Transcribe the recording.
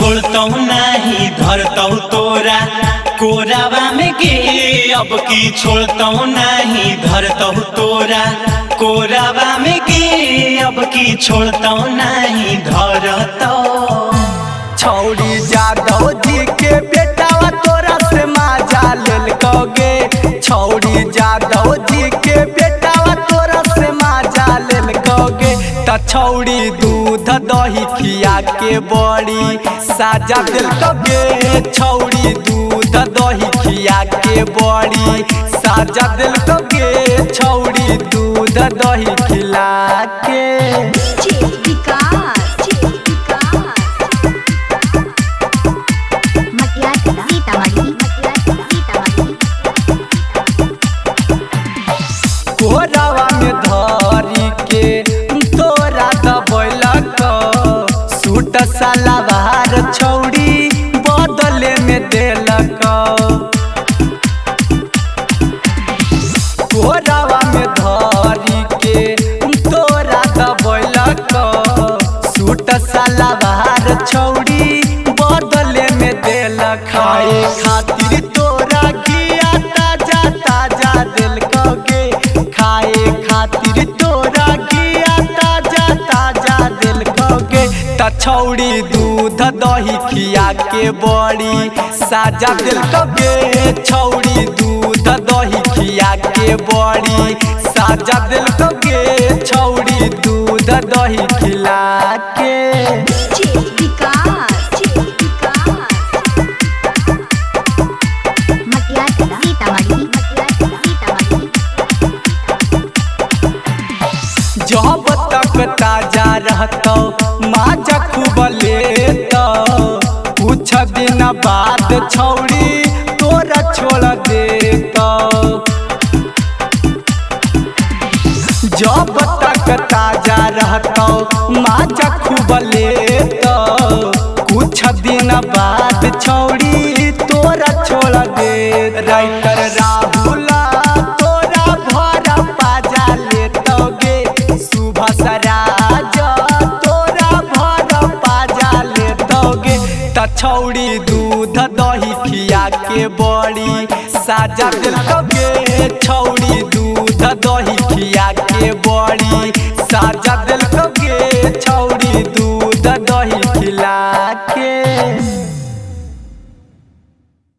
छोड़तौ नहीं धरतौ तोरा कोरावा में गे। अब की छोड़तौ नहीं धरतौ तोरा कोरावा में गे। अब की छोड़तौ नहीं धरतौ। छौड़ी जादव जी के बेटावा तोरा से माजा लेलकोगे। छौड़ी जादव जी के बेटावा तोरा से माजा लेलकोगे। त छौड़ी दूध दही खिया के बड़ी साजा दिलकोगे। छौड़ी दूध दही खिया के बड़ी साजा दिलकोगे। छौड़ी दूध दही खिला के। कोरावा में धरी के तोरा दबैलक सूट सलवार छौड़ी बदले में देलक। कोरावा में धरी के तोरा दबैलक सूट सलवार छौड़ी बदले में देलक। खाए खातिर तोरा घिया ताजा ताजा दिलकोगे। खाए खातिर तोरा घिया ताजा ताजा दिलकोगे। त छौड़ी दूध दही खिया के बड़ी साजा दिलकोगे। छौड़ी दूध दही खिया के बड़ी साजा दिलकोगे। छौड़ी दूध दही खिला के। जब तक ताजा रहतो माजा खूब लेतो। कुछ दिन बाद छौड़ी तोरा छोड़ देतो। जब तक ताजा रहतो माजा खूब लेतो। कुछ दिन बाद छौड़ी तोरा छोड़ दे। राइटर राहुल तोरा भर पाजा लेतोगे। सुबह सराज तोरा भर पाजा लेतोगे। त छौड़ी दूध दही खिया के बड़ी साजा दिलकोगे। छौड़ी दूध दही खिया